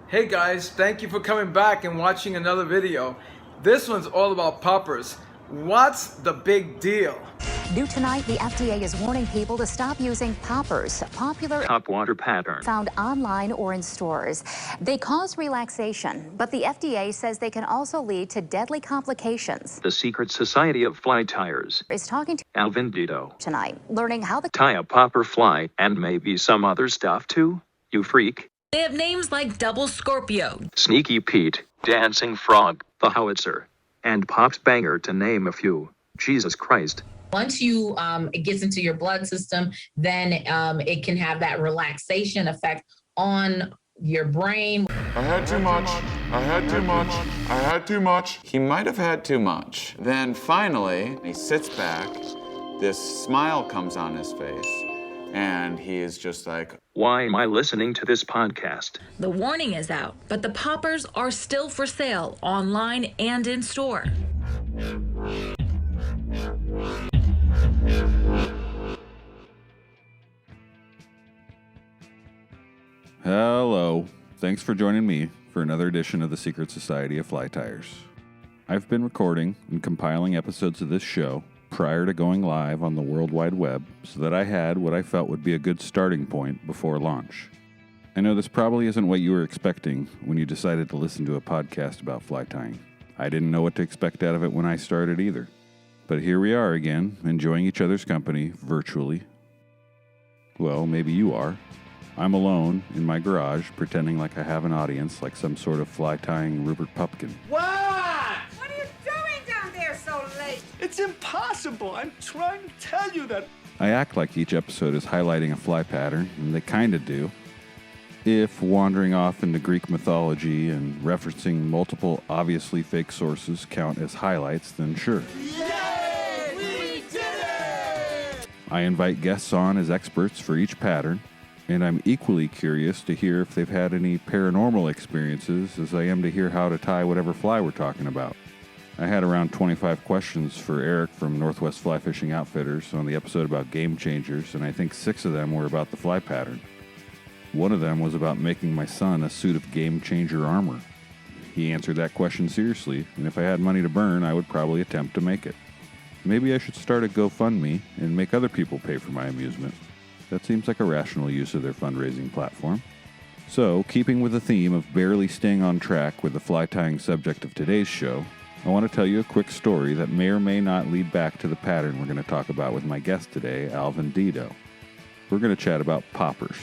Hey guys, thank you for coming back and watching another video. This one's all about poppers. What's the big deal? New tonight, the FDA is warning people to stop using poppers, popular top water pattern found online or in stores. They cause relaxation, but the FDA says they can also lead to deadly complications. The secret society of fly tires Is talking to Alvin Dedeaux. tonight, learning how the Tie a popper fly and maybe some other stuff too, you freak. They have names like Double Scorpio, Sneaky Pete, Dancing Frog, the Howitzer, and Pops Banger to name a few. Jesus Christ. Once you it gets into your blood system, then it can have that relaxation effect on your brain. I had too much. I had too much. I had too much. He might have had too much. Then finally, he sits back. This smile comes on his face. And he is just like, why am I listening to this podcast? The warning is out, but the poppers are still for sale online and in store. Hello. Thanks for joining me for another edition of the Secret Society of Fly Tires. I've been recording and compiling episodes of this show prior to going live on the World Wide Web so that I had what I felt would be a good starting point before launch. I know this probably isn't what you were expecting when you decided to listen to a podcast about fly tying. I didn't know what to expect out of it when I started either. But here we are again, enjoying each other's company virtually. Well, maybe you are. I'm alone in my garage pretending like I have an audience like some sort of fly tying Rupert Pupkin. What are you doing down there so late? It's impossible. I'm trying to tell you that. I act like each episode is highlighting a fly pattern, and they kinda do. If wandering off into Greek mythology and referencing multiple obviously fake sources count as highlights, then sure. Yay! We did it! I invite guests on as experts for each pattern, and I'm equally curious to hear if they've had any paranormal experiences as I am to hear how to tie whatever fly we're talking about. I had around 25 questions for Eric from Northwest Fly Fishing Outfitters on the episode about game changers, and I think 6 of them were about the fly pattern. One of them was about making my son a suit of game changer armor. He answered that question seriously, and if I had money to burn, I would probably attempt to make it. Maybe I should start a GoFundMe and make other people pay for my amusement. That seems like a rational use of their fundraising platform. So, keeping with the theme of barely staying on track with the fly tying subject of today's show, I want to tell you a quick story that may or may not lead back to the pattern we're going to talk about with my guest today, Alvin Dedeaux. We're going to chat about poppers,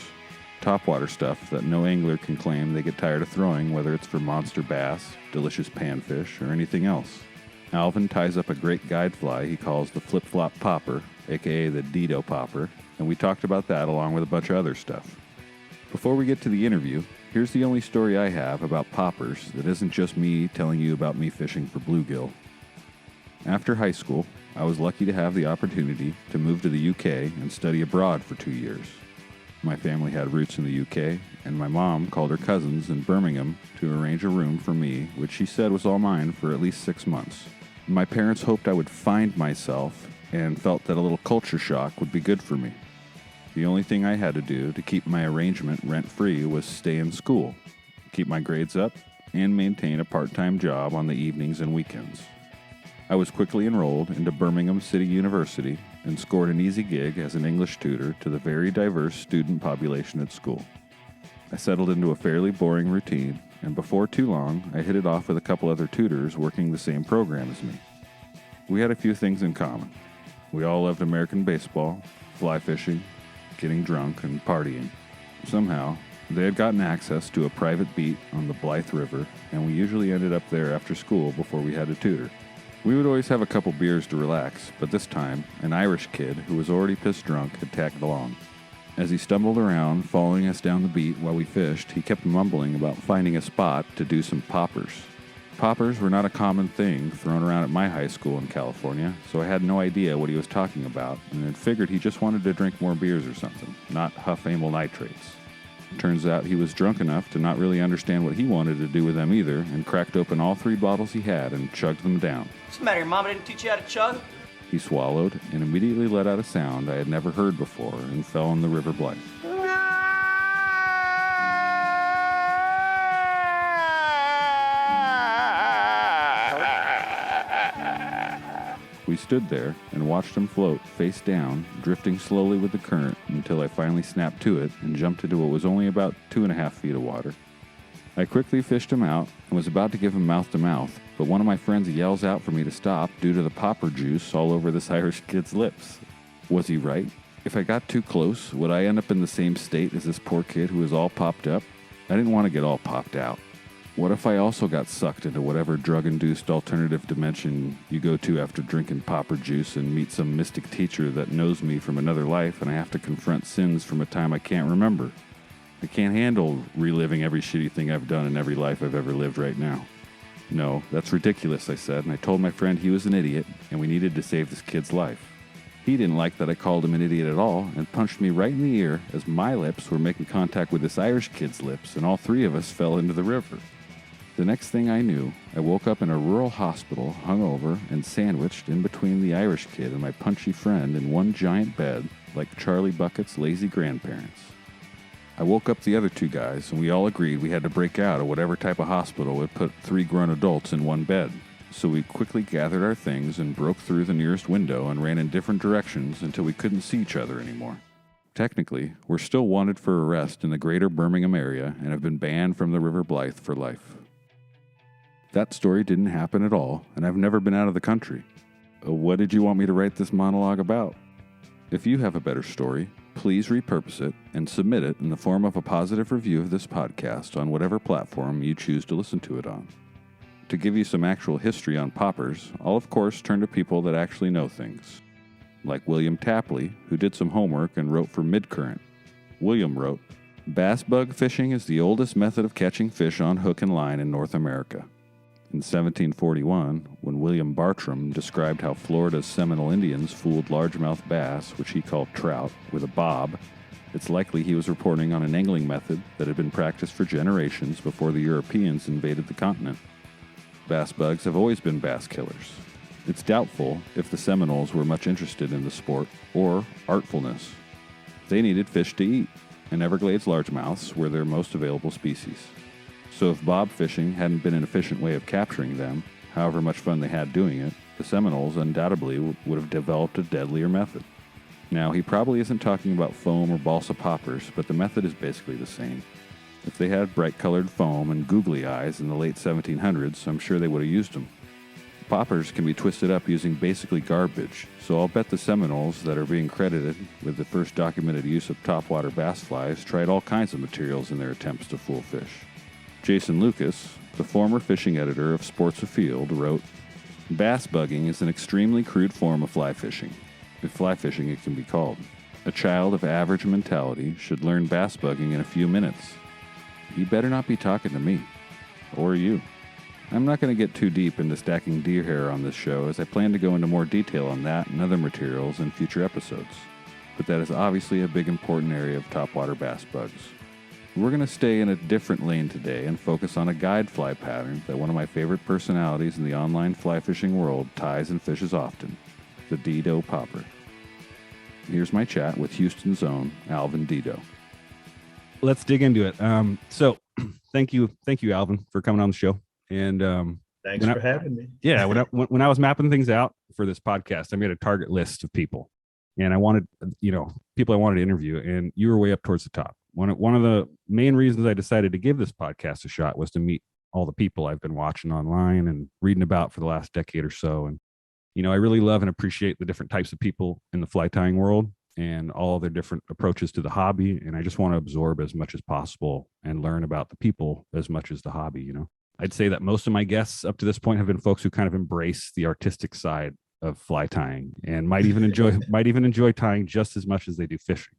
topwater stuff that no angler can claim they get tired of throwing, whether it's for monster bass, delicious panfish, or anything else. Alvin ties up a great guide fly he calls the flip-flop popper, aka the Dedeaux popper, and we talked about that along with a bunch of other stuff. Before we get to the interview, here's the only story I have about poppers that isn't just me telling you about me fishing for bluegill. After high school, I was lucky to have the opportunity to move to the UK and study abroad for 2 years. My family had roots in the UK, and my mom called her cousins in Birmingham to arrange a room for me, which she said was all mine for at least 6 months. My parents hoped I would find myself and felt that a little culture shock would be good for me. The only thing I had to do to keep my arrangement rent-free was stay in school, keep my grades up, and maintain a part-time job on the evenings and weekends. I was quickly enrolled into Birmingham City University and scored an easy gig as an English tutor to the very diverse student population at school. I settled into a fairly boring routine, and before too long, I hit it off with a couple other tutors working the same program as me. We had a few things in common. We all loved American baseball, fly fishing, getting drunk, and partying. Somehow, they had gotten access to a private beat on the Blythe River, and we usually ended up there after school before we had a tutor. We would always have a couple beers to relax, but this time, an Irish kid who was already pissed drunk had tagged along. As he stumbled around, following us down the beat while we fished, he kept mumbling about finding a spot to do some poppers. Poppers were not a common thing thrown around at my high school in California, so I had no idea what he was talking about, and had figured he just wanted to drink more beers or something, not huff amyl nitrates. Turns out he was drunk enough to not really understand what he wanted to do with them either, and cracked open all 3 bottles he had and chugged them down. What's the matter? Your mama didn't teach you how to chug? He swallowed and immediately let out a sound I had never heard before and fell in the River Blythe. We stood there and watched him float face down, drifting slowly with the current until I finally snapped to it and jumped into what was only about 2.5 feet of water. I quickly fished him out and was about to give him mouth to mouth, but one of my friends yells out for me to stop due to the popper juice all over this Irish kid's lips. Was he right? If I got too close, would I end up in the same state as this poor kid who was all popped up? I didn't want to get all popped out. What if I also got sucked into whatever drug-induced alternative dimension you go to after drinking popper juice and meet some mystic teacher that knows me from another life and I have to confront sins from a time I can't remember? I can't handle reliving every shitty thing I've done in every life I've ever lived right now. No, that's ridiculous, I said, and I told my friend he was an idiot and we needed to save this kid's life. He didn't like that I called him an idiot at all and punched me right in the ear as my lips were making contact with this Irish kid's lips and all three of us fell into the river. The next thing I knew, I woke up in a rural hospital, hungover and sandwiched in between the Irish kid and my punchy friend in one giant bed like Charlie Bucket's lazy grandparents. I woke up the other two guys and we all agreed we had to break out of whatever type of hospital would put 3 grown adults in one bed. So we quickly gathered our things and broke through the nearest window and ran in different directions until we couldn't see each other anymore. Technically, we're still wanted for arrest in the greater Birmingham area and have been banned from the River Blythe for life. That story didn't happen at all, and I've never been out of the country. What did you want me to write this monologue about? If you have a better story, please repurpose it and submit it in the form of a positive review of this podcast on whatever platform you choose to listen to it on. To give you some actual history on poppers, I'll of course turn to people that actually know things. Like William Tapley, who did some homework and wrote for Midcurrent. William wrote, "Bass bug fishing is the oldest method of catching fish on hook and line in North America." In 1741, when William Bartram described how Florida's Seminole Indians fooled largemouth bass, which he called trout, with a bob, it's likely he was reporting on an angling method that had been practiced for generations before the Europeans invaded the continent. Bass bugs have always been bass killers. It's doubtful if the Seminoles were much interested in the sport or artfulness. They needed fish to eat, and Everglades largemouths were their most available species. So if bob fishing hadn't been an efficient way of capturing them, however much fun they had doing it, the Seminoles undoubtedly would have developed a deadlier method. Now, he probably isn't talking about foam or balsa poppers, but the method is basically the same. If they had bright-colored foam and googly eyes in the late 1700s, I'm sure they would have used them. Poppers can be twisted up using basically garbage, so I'll bet the Seminoles that are being credited with the first documented use of topwater bass flies tried all kinds of materials in their attempts to fool fish. Jason Lucas, the former fishing editor of Sports Afield, wrote, "Bass bugging is an extremely crude form of fly fishing, if fly fishing it can be called. A child of average mentality should learn bass bugging in a few minutes. You better not be talking to me. Or you." I'm not going to get too deep into stacking deer hair on this show, as I plan to go into more detail on that and other materials in future episodes. But that is obviously a big important area of topwater bass bugs. We're going to stay in a different lane today and focus on a guide fly pattern that one of my favorite personalities in the online fly fishing world ties and fishes often, the Dedeaux popper. Here's my chat with Houston's own Alvin Dedeaux. Let's dig into it. So thank you, Alvin, for coming on the show. And thanks for having me. Yeah, when I was mapping things out for this podcast, I made a target list of people, and I wanted, people I wanted to interview, and you were way up towards the top. One of the main reasons I decided to give this podcast a shot was to meet all the people I've been watching online and reading about for the last decade or so. And, I really love and appreciate the different types of people in the fly tying world and all their different approaches to the hobby. And I just want to absorb as much as possible and learn about the people as much as the hobby, I'd say that most of my guests up to this point have been folks who kind of embrace the artistic side of fly tying and might even enjoy tying just as much as they do fishing.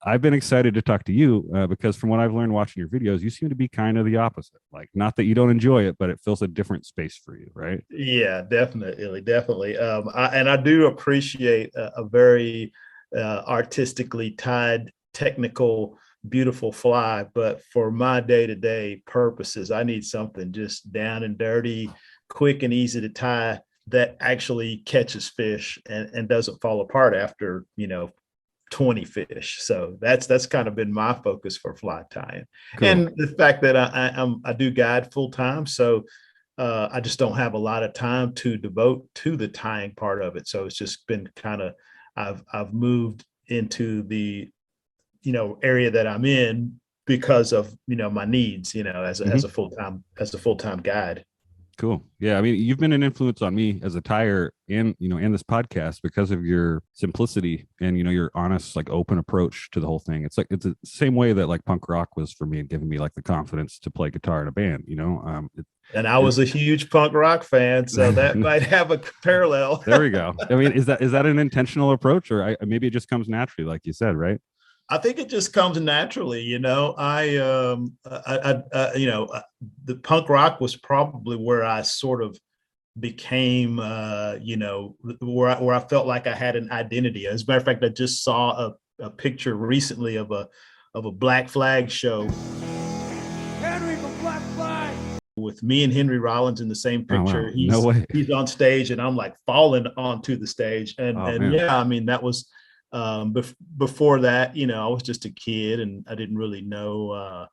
I've been excited to talk to you because from what I've learned watching your videos, you seem to be kind of the opposite. Like, not that you don't enjoy it, but it fills a different space for you, right? Yeah, definitely. I do appreciate a very artistically tied, technical, beautiful fly, but for my day-to-day purposes, I need something just down and dirty, quick and easy to tie that actually catches fish and doesn't fall apart after 20 fish. So that's kind of been my focus for fly tying. Cool. And the fact that I do guide full time, so I just don't have a lot of time to devote to the tying part of it. So it's just been kind of, I've moved into the, area that I'm in because of, my needs, as a full-time guide. Cool. Yeah. I mean, you've been an influence on me as a tire and, and this podcast because of your simplicity and, your honest, like open approach to the whole thing. It's the same way that like punk rock was for me and giving me like the confidence to play guitar in a band, And I was a huge punk rock fan, so that might have a parallel. There we go. I mean, is that an intentional approach, or maybe it just comes naturally, like you said, right? I think it just comes naturally, the punk rock was probably where I sort of became, where I felt like I had an identity. As a matter of fact, I just saw a picture recently of a Black Flag show. Henry from Black Flag. With me and Henry Rollins in the same picture. Oh, wow. No way. He's on stage and I'm like falling onto the stage. And yeah, I mean, that was, before that, I was just a kid and I didn't really know,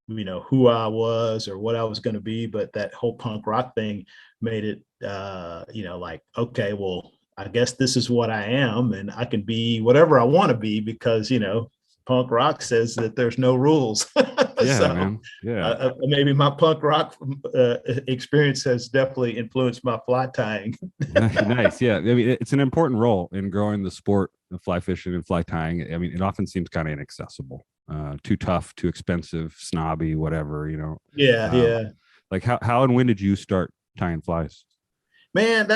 who I was or what I was going to be. But that whole punk rock thing made it, like, okay, well, I guess this is what I am and I can be whatever I want to be because, punk rock says that there's no rules. Yeah, so, man. Yeah. Maybe my punk rock experience has definitely influenced my fly tying. Nice. Yeah. I mean, it's an important role in growing the sport of fly fishing and fly tying. I mean, it often seems kind of inaccessible, too tough, too expensive, snobby, whatever, Yeah. Yeah. Like how and when did you start tying flies? Man,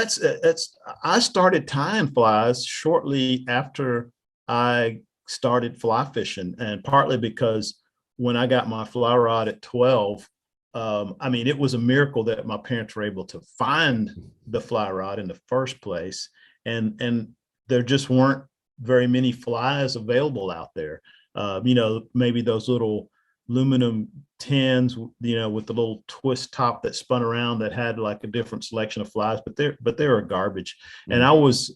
I started tying flies shortly after I started fly fishing, and partly because when I got my fly rod at 12, I mean, it was a miracle that my parents were able to find the fly rod in the first place. And there just weren't very many flies available out there. Maybe those little aluminum tins, with the little twist top that spun around that had like a different selection of flies, but they were garbage. And I was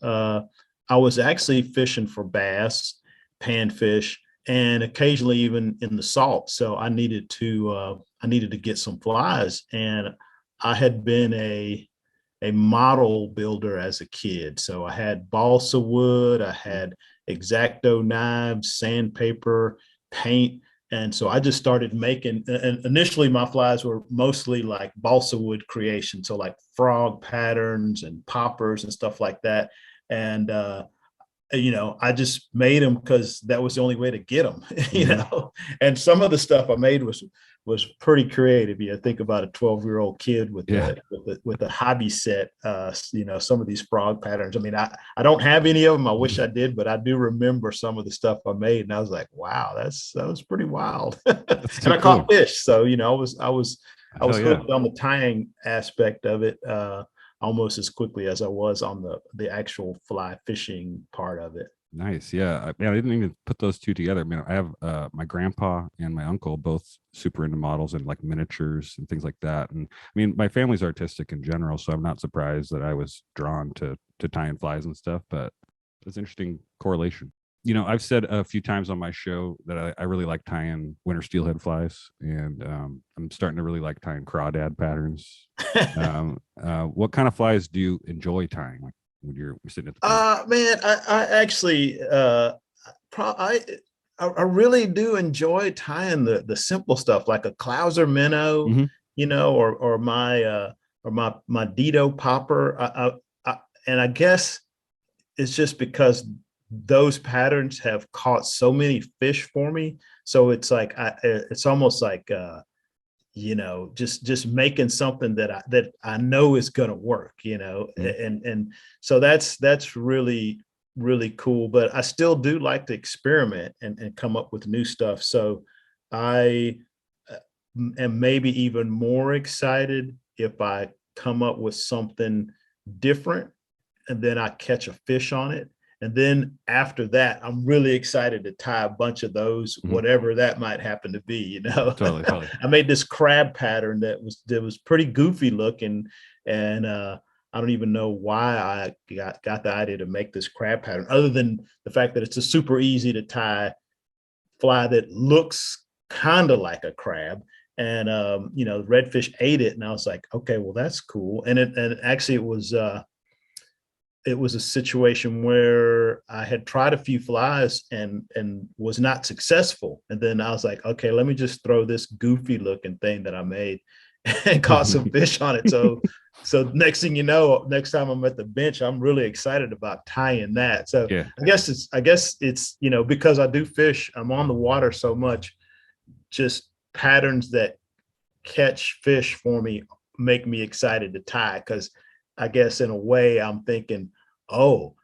actually fishing for bass, panfish, and occasionally even in the salt. So I needed to get some flies, and I had been a model builder as a kid. So I had balsa wood, I had X-Acto knives, sandpaper, paint. And so I just started making, and initially my flies were mostly like balsa wood creation. So like frog patterns and poppers and stuff like that. And, I just made them because that was the only way to get them, and some of the stuff I made was pretty creative. Think about a 12-year-old kid with a hobby set, some of these frog patterns. I mean, I don't have any of them. I wish I did, but I do remember some of the stuff I made, and I was like, wow, that was pretty wild. And I caught fish. So, I was hooked on the tying aspect of it, almost as quickly as I was on the actual fly fishing part of it. Nice. Yeah. I didn't even put those two together. I mean, I have my grandpa and my uncle both super into models and like miniatures and things like that. And I mean, my family's artistic in general, so I'm not surprised that I was drawn to tying flies and stuff, but it's an interesting correlation. I've said a few times on my show that I really like tying winter steelhead flies, and I'm starting to really like tying crawdad patterns. What kind of flies do you enjoy tying? Like when you're sitting at the man, I actually I really do enjoy tying the simple stuff like a Clouser minnow, or my Dedeaux popper. And I guess it's just because those patterns have caught so many fish for me. So it's like, it's almost like, just making something that I know is going to work, and so that's really, really cool. But I still do like to experiment and come up with new stuff. So I am maybe even more excited if I come up with something different and then I catch a fish on it. And then after that, I'm really excited to tie a bunch of those, whatever that might happen to be, Totally. I made this crab pattern that was pretty goofy looking. And I don't even know why I got the idea to make this crab pattern, other than the fact that it's a super easy to tie fly that looks kind of like a crab. and the redfish ate it, and I was like, okay, well, that's cool. And actually it was a situation where I had tried a few flies and was not successful. And then I was like, okay, let me just throw this goofy looking thing that I made and caught some fish on it. So next thing you know, next time I'm at the bench, I'm really excited about tying that. So Yeah. I guess it's, because I do fish, I'm on the water so much, just patterns that catch fish for me make me excited to tie. Cause I guess in a way I'm thinking, oh,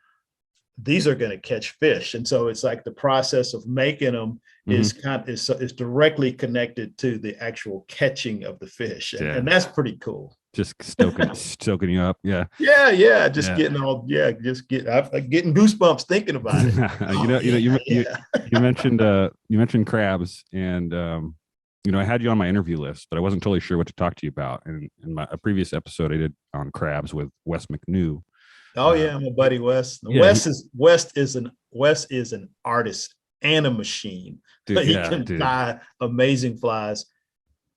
these are going to catch fish. And so it's like the process of making them is directly connected to the actual catching of the fish. And that's pretty cool. Just stoking you up. Yeah. Yeah. Just getting I'm getting goosebumps thinking about it. You mentioned crabs, and I had you on my interview list, but I wasn't totally sure what to talk to you about. And in a previous episode I did on crabs with Wes McNew. Oh yeah, my buddy Wes. Yeah, Wes is an artist and a machine. Dude, he can buy amazing flies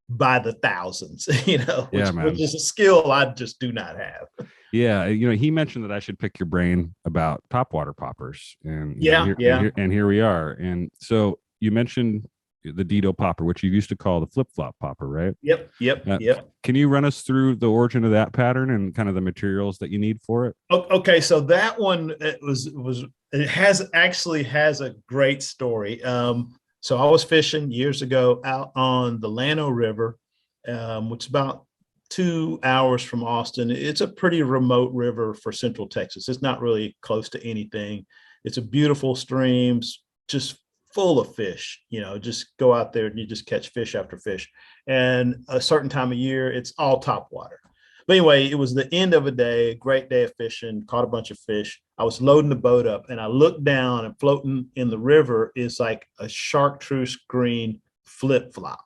by the thousands, which is a skill I just do not have. Yeah, he mentioned that I should pick your brain about topwater poppers, and here we are. And so you mentioned the Dedeaux popper, which you used to call the flip-flop popper, right? Yep. Can you run us through the origin of that pattern and kind of the materials that you need for it? Okay, so that one has a great story. So I was fishing years ago out on the Llano River, which is about 2 hours from Austin. It's a pretty remote river for Central Texas. It's not really close to anything. It's a beautiful stream, just full of fish. Just go out there and you just catch fish after fish. And a certain time of year, it's all top water. But anyway, it was the end of a day, great day of fishing, caught a bunch of fish. I was loading the boat up and I looked down, and floating in the river is like a chartreuse green flip-flop.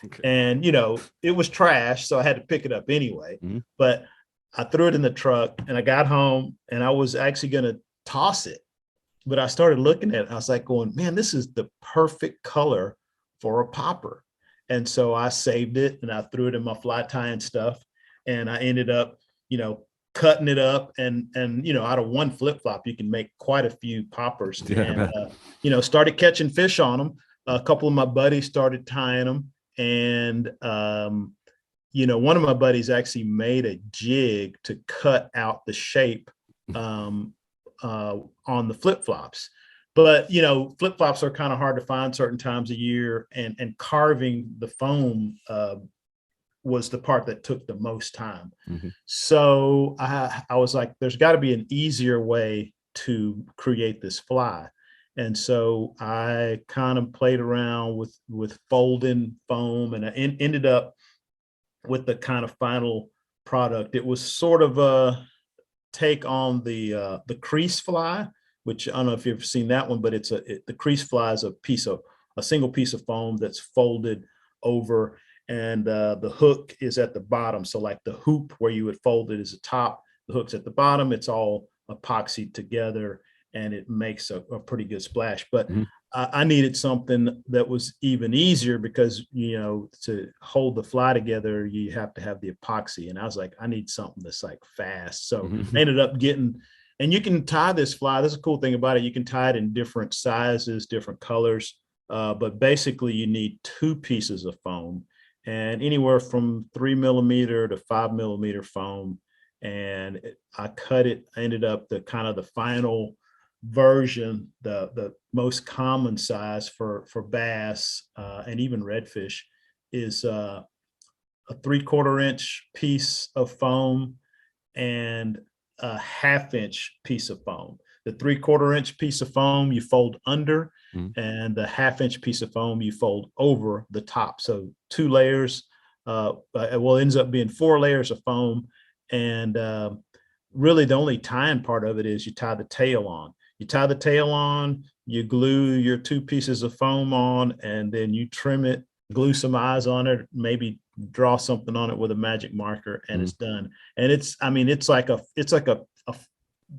Okay. And, it was trash, so I had to pick it up anyway. Mm-hmm. But I threw it in the truck and I got home and I was actually going to toss it. But I started looking at it. I was like going, man, this is the perfect color for a popper. And so I saved it and I threw it in my fly tying stuff. And I ended up, cutting it up and out of one flip-flop, you can make quite a few poppers. Yeah, and, started catching fish on them. A couple of my buddies started tying them. And, one of my buddies actually made a jig to cut out the shape on the flip-flops. But flip-flops are kind of hard to find certain times a year, and carving the foam was the part that took the most time. Mm-hmm. So I was like, there's got to be an easier way to create this fly. And so I kind of played around with folding foam, and I ended up with the kind of final product. It was sort of a take on the crease fly, which I don't know if you've ever seen that one, but the crease fly is a single piece of foam that's folded over, and the hook is at the bottom. So like the hoop where you would fold it is the top, the hook's at the bottom. It's all epoxied together, and it makes a pretty good splash. But mm-hmm. I needed something that was even easier because, to hold the fly together, you have to have the epoxy. And I was like, I need something that's like fast. So mm-hmm. I ended up getting, and you can tie this fly. That's a cool thing about it. You can tie it in different sizes, different colors. But basically you need 2 pieces of foam, and anywhere from 3 millimeter to 5 millimeter foam. And I cut it. I ended up the final version, the most common size for bass and even redfish is a 3/4 inch piece of foam and a 1/2 inch piece of foam. The 3/4 inch piece of foam you fold under, and the 1/2 inch piece of foam you fold over the top. So 2 layers. It ends up being 4 layers of foam, and really the only tying part of it is you tie the tail on. You tie the tail on, you glue your 2 pieces of foam on, and then you trim it, glue some eyes on it, maybe draw something on it with a magic marker, and it's done. And it's like a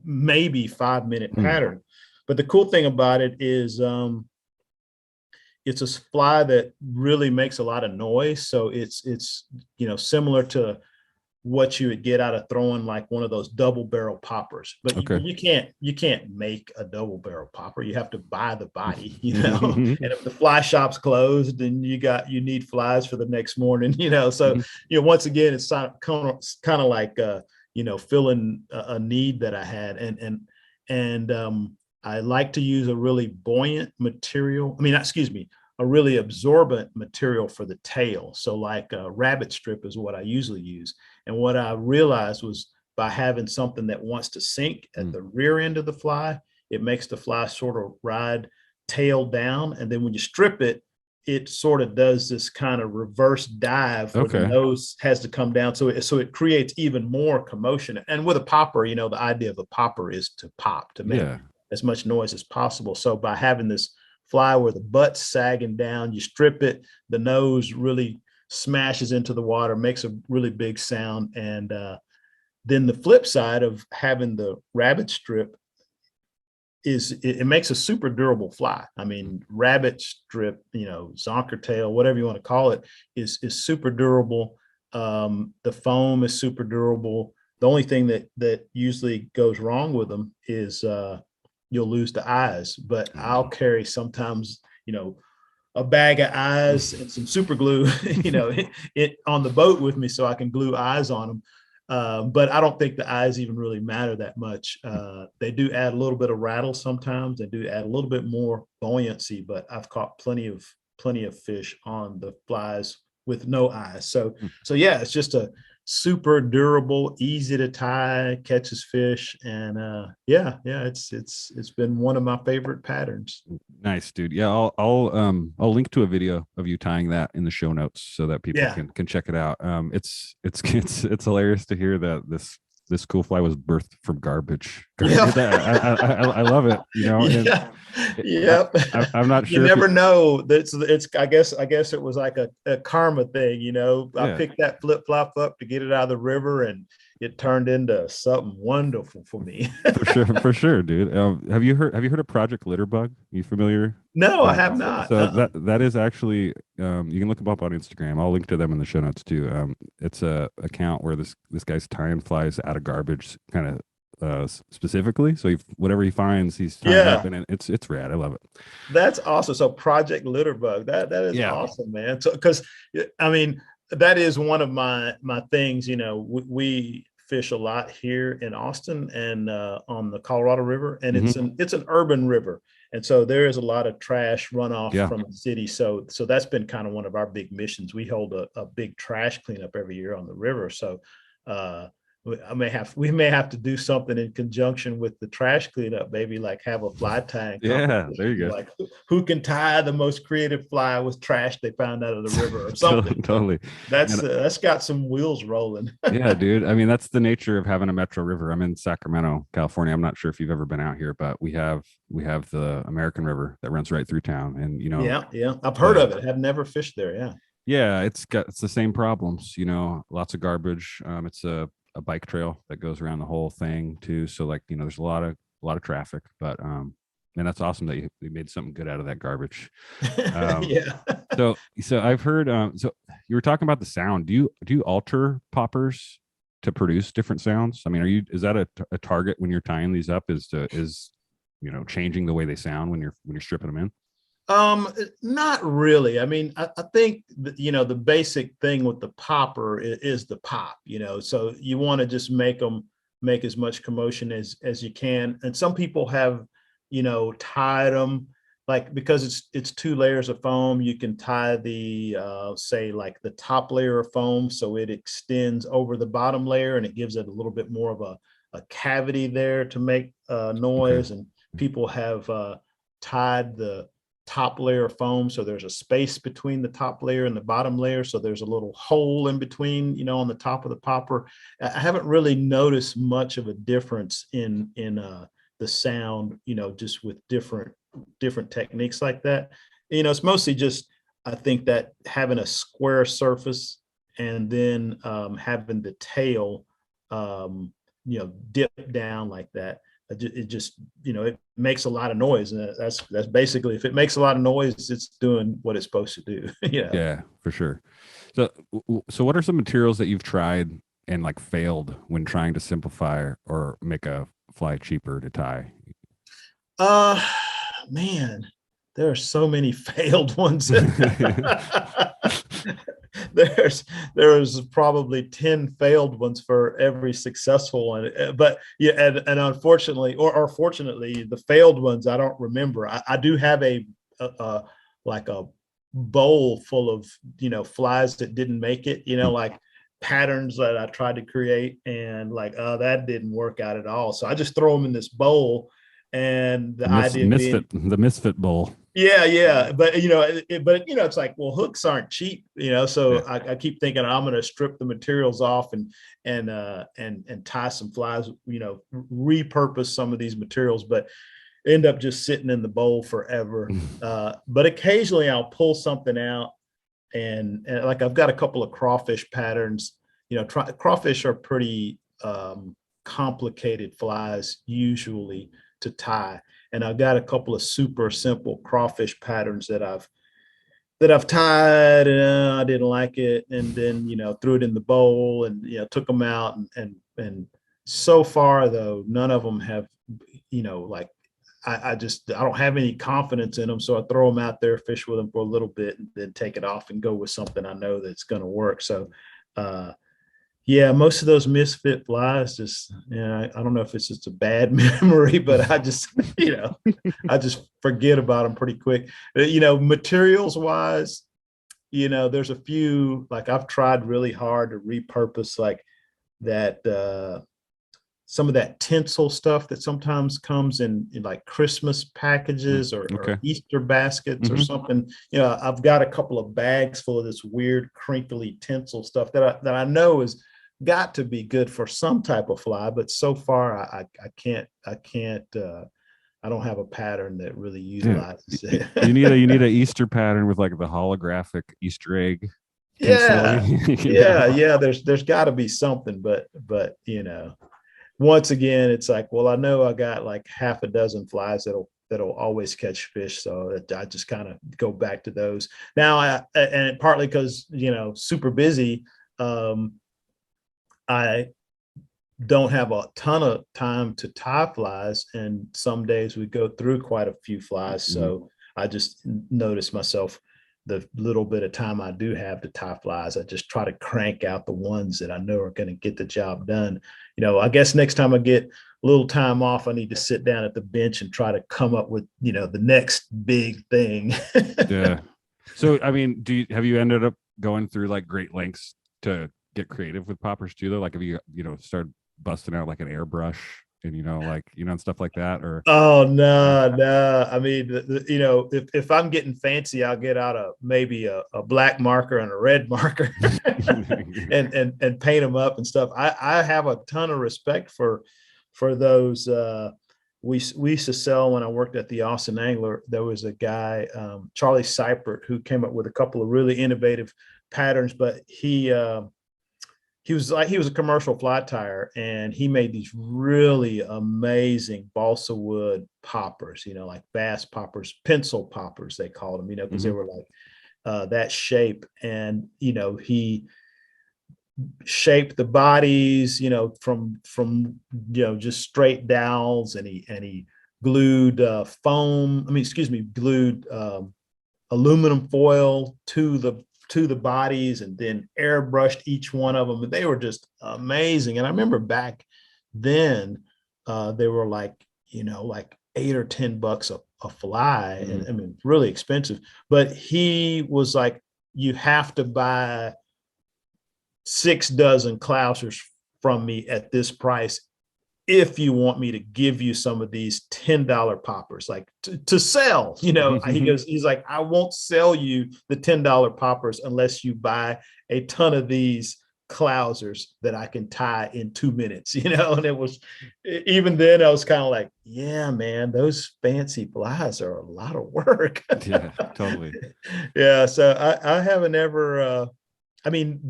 maybe 5-minute pattern. But the cool thing about it is it's a fly that really makes a lot of noise. So it's similar to what you would get out of throwing like one of those double barrel poppers, but Okay. you can't make a double barrel popper. You have to buy the body, and if the fly shop's closed, then you need flies for the next morning, so once again, it's kind of like filling a need that I had. And I like to use a really buoyant material. A really absorbent material for the tail. So like a rabbit strip is what I usually use. And what I realized was by having something that wants to sink at the rear end of the fly, it makes the fly sort of ride tail down. And then when you strip it, it sort of does this kind of reverse dive where the nose has to come down. So it creates even more commotion. And with a popper, the idea of a popper is to pop, to make as much noise as possible. So by having this fly where the butt's sagging down, you strip it, the nose really smashes into the water, makes a really big sound. And then the flip side of having the rabbit strip is it makes a super durable fly. I mean, rabbit strip, zonker tail, whatever you want to call it, is super durable. The foam is super durable. The only thing that usually goes wrong with them is you'll lose the eyes, but I'll carry sometimes, a bag of eyes and some super glue, it on the boat with me so I can glue eyes on them. But I don't think the eyes even really matter that much. They do add a little bit of rattle sometimes. They do add a little bit more buoyancy, but I've caught plenty of fish on the flies with no eyes. So yeah, it's just a super durable, easy to tie, catches fish, and it's been one of my favorite patterns. Nice, dude. Yeah, I'll link to a video of you tying that in the show notes so that people can check it out. It's hilarious to hear that this cool fly was birthed from garbage. I love it. Yep. I'm not sure. You never know. It's I guess it was like a karma thing. I picked that flip flop up to get it out of the river, and it turned into something wonderful for me. for sure, dude. Have you heard of Project Litterbug? You familiar? No, I have not. So that is actually you can look them up on Instagram. I'll link to them in the show notes too. It's a account where this guy's tying flies out of garbage, kind of specifically. So whatever he finds, he's tying up, and it's rad. I love it. That's awesome. So Project Litterbug, that is awesome, man. So because that is one of my things. We fish a lot here in Austin and on the Colorado River, and it's an urban river, and so there is a lot of trash runoff from the city. So that's been kind of one of our big missions. We hold a big trash cleanup every year on the river. So we may have to do something in conjunction with the trash cleanup, maybe like have a fly tying. Yeah, there you go. Like who can tie the most creative fly with trash they found out of the river or something. Totally. That's got some wheels rolling. Yeah, dude. I mean, that's the nature of having a metro river. I'm in Sacramento, California. I'm not sure if you've ever been out here, but we have the American River that runs right through town. And yeah, I've heard of it. I've never fished there. Yeah, it's the same problems. Lots of garbage. It's a bike trail that goes around the whole thing too. So there's a lot of traffic, but man, that's awesome that you made something good out of that garbage. So I've heard. So you were talking about the sound. Do you alter poppers to produce different sounds? I mean, is that a target when you're tying these up? Is changing the way they sound when you're stripping them in? Not really. I mean, I think that, the basic thing with the popper is the pop, so you want to just make as much commotion as you can. And some people have, tied them because it's 2 layers of foam. You can tie the, say like the top layer of foam, so it extends over the bottom layer and it gives it a little bit more of a cavity there to make noise. And people have tied the top layer of foam, so there's a space between the top layer and the bottom layer, so there's a little hole in between, on the top of the popper. I haven't really noticed much of a difference in the sound, just with different techniques like that. It's mostly just, I think that having a square surface and then having the tail dip down like that it just, it makes a lot of noise. And that's basically, if it makes a lot of noise, it's doing what it's supposed to do. Yeah, for sure. So what are some materials that you've tried and like failed when trying to simplify or make a fly cheaper to tie? Man, there are so many failed ones. There's probably 10 failed ones for every successful one. But yeah, and unfortunately, or fortunately, the failed ones I don't remember. I do have a like a bowl full of flies that didn't make it, like patterns that I tried to create, and like, oh, that didn't work out at all. So I just throw them in this bowl, and the idea the misfit bowl. Yeah, but it's like, well, hooks aren't cheap, so Yeah. I keep thinking I'm going to strip the materials off and tie some flies, repurpose some of these materials, but end up just sitting in the bowl forever. But occasionally I'll pull something out, and like I've got a couple of crawfish patterns. Crawfish are pretty complicated flies usually to tie, and I've got a couple of super simple crawfish patterns that I've tied, and I didn't like it, and then threw it in the bowl, and took them out, and so far though none of them have, like, I don't have any confidence in them, so I throw them out there, fish with them for a little bit, and then take it off and go with something I know that's going to work. So yeah, most of those misfit flies just, I don't know if it's just a bad memory, but I just, I just forget about them pretty quick. Materials wise, there's a few, like I've tried really hard to repurpose like that, some of that tinsel stuff that sometimes comes in like Christmas packages or Easter baskets or something. I've got a couple of bags full of this weird crinkly tinsel stuff that I know is got to be good for some type of fly, but so far I can't I don't have a pattern that really utilizes it. you need a Easter pattern with like the holographic Easter egg. Yeah. There's got to be something, but once again, it's like, well, I know I got like half a dozen flies that'll always catch fish, so I just kind of go back to those now. And partly because super busy, I don't have a ton of time to tie flies, and some days we go through quite a few flies. So I just notice myself, the little bit of time I do have to tie flies, I just try to crank out the ones that I know are going to get the job done. I guess next time I get a little time off, I need to sit down at the bench and try to come up with, the next big thing. Yeah. So, I mean, have you ended up going through like great lengths to get creative with poppers too, though? Like, have you, started busting out like an airbrush and, and stuff like that? Or oh no, I mean, if I'm getting fancy, I'll get out maybe a black marker and a red marker and paint them up and stuff. I have a ton of respect for those. We used to sell, when I worked at the Austin Angler, there was a guy, Charlie Seipert, who came up with a couple of really innovative patterns, but he was a commercial fly tire, and he made these really amazing balsa wood poppers, like bass poppers, pencil poppers, they called them, because they were like that shape. And, he shaped the bodies, from just straight dowels, and he glued glued aluminum foil to the bodies, and then airbrushed each one of them. And they were just amazing. And I remember back then, they were like, like $8 or $10 a fly. And I mean, really expensive, but he was like, you have to buy 6 dozen Klausers from me at this price if you want me to give you some of these $10 poppers, like to sell. He's like, I won't sell you the $10 poppers unless you buy a ton of these Klausers that I can tie in 2 minutes, and it was, even then I was kind of like, yeah, man, those fancy flies are a lot of work. Yeah, totally. Yeah. So I haven't ever, I mean,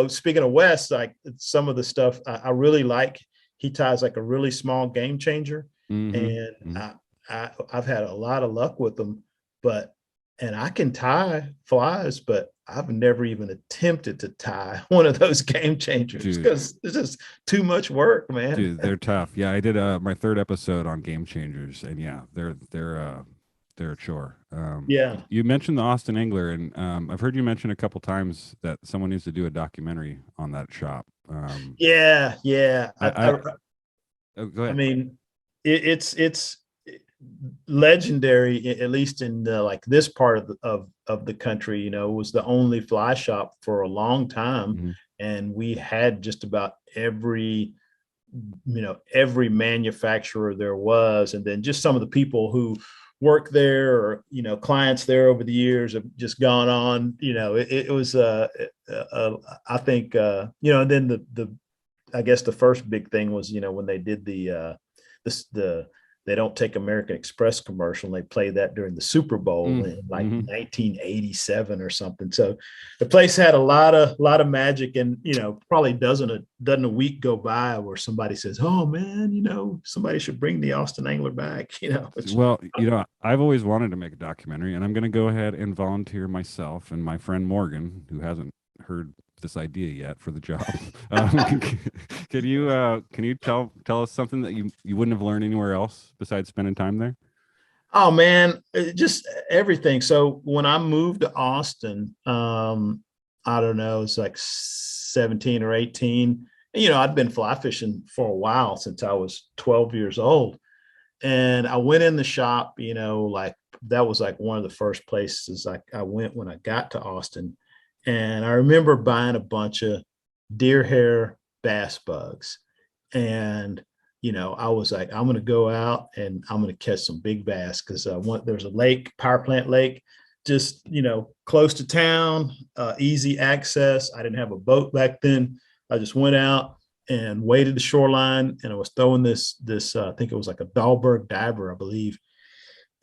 speaking of Wes, like some of the stuff I really like, he ties like a really small game changer, and I've had a lot of luck with them, and I can tie flies, but I've never even attempted to tie one of those game changers because it's just too much work, man. Dude, they're tough. Yeah, I did my third episode on game changers, and yeah, they're a chore. You mentioned the Austin Angler, and I've heard you mention a couple times that someone needs to do a documentary on that shop. Yeah. Oh, go ahead. I mean, it's legendary, at least in like this part of the country. You know, it was the only fly shop for a long time, and we had just about every manufacturer there was, and then just some of the people who work there or clients there over the years have just gone on. It was I think and then the I guess the first big thing was when they did the They Don't Take American Express commercial, and they played that during the Super Bowl in like 1987 or something. So the place had a lot of magic, and probably doesn't a week go by where somebody says, "Oh man, somebody should bring the Austin Angler back." Well, I've always wanted to make a documentary, and I'm going to go ahead and volunteer myself and my friend Morgan, who hasn't heard this idea yet, for the job. Can you tell us something that you wouldn't have learned anywhere else besides spending time there? Oh man, just everything. So when I moved to Austin, I don't know, it's like 17 or 18. I'd been fly fishing for a while, since I was 12 years old. And I went in the shop, like that was like one of the first places I went when I got to Austin. And I remember buying a bunch of deer hair bass bugs. And, I was like, I'm going to go out and I'm going to catch some big bass, because there's a lake, power plant lake, just, close to town, easy access. I didn't have a boat back then. I just went out and waded the shoreline, and I was throwing this I think it was like a Dahlberg diver, I believe.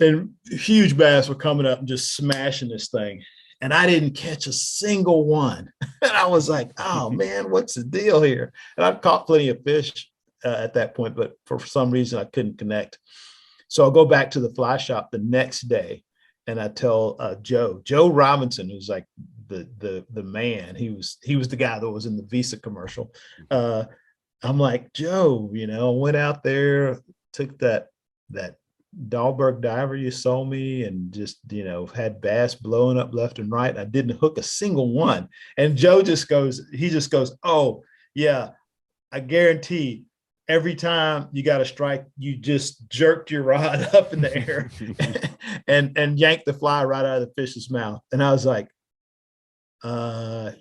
And huge bass were coming up and just smashing this thing. And I didn't catch a single one. And I was like, oh man, what's the deal here? And I've caught plenty of fish at that point, but for some reason I couldn't connect. So I'll go back to the fly shop the next day, and I tell Joe Robinson, who's like the man. He was the guy that was in the Visa commercial. I'm like, Joe, I went out there, took that Dahlberg diver you sold me, and just had bass blowing up left and right. I didn't hook a single one. And Joe just goes, oh yeah, I guarantee every time you got a strike, you just jerked your rod up in the air and yanked the fly right out of the fish's mouth. And I was like,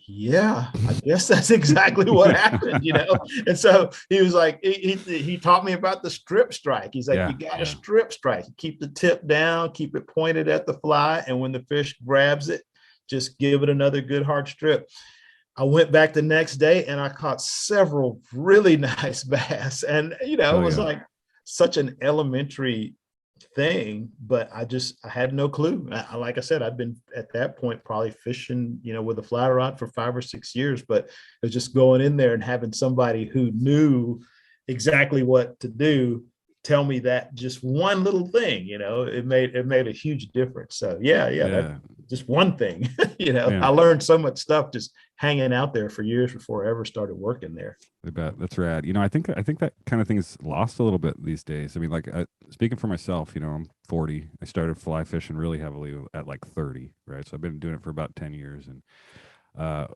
yeah, I guess that's exactly what happened, And so he was like, he taught me about the strip strike. He's like, you got a strip strike. You keep the tip down, keep it pointed at the fly, and when the fish grabs it, just give it another good hard strip. I went back the next day and I caught several really nice bass, and it was like such an elementary thing, but I had no clue. Like I said, I'd been at that point probably fishing, with a fly rod for 5 or 6 years, but it was just going in there and having somebody who knew exactly what to do tell me that just one little thing, it made a huge difference. So yeah. Just one thing, I learned so much stuff just hanging out there for years before I ever started working there. I bet. That's rad. I think that kind of thing is lost a little bit these days. I mean, like speaking for myself, I'm 40. I started fly fishing really heavily at like 30, right? So I've been doing it for about 10 years, and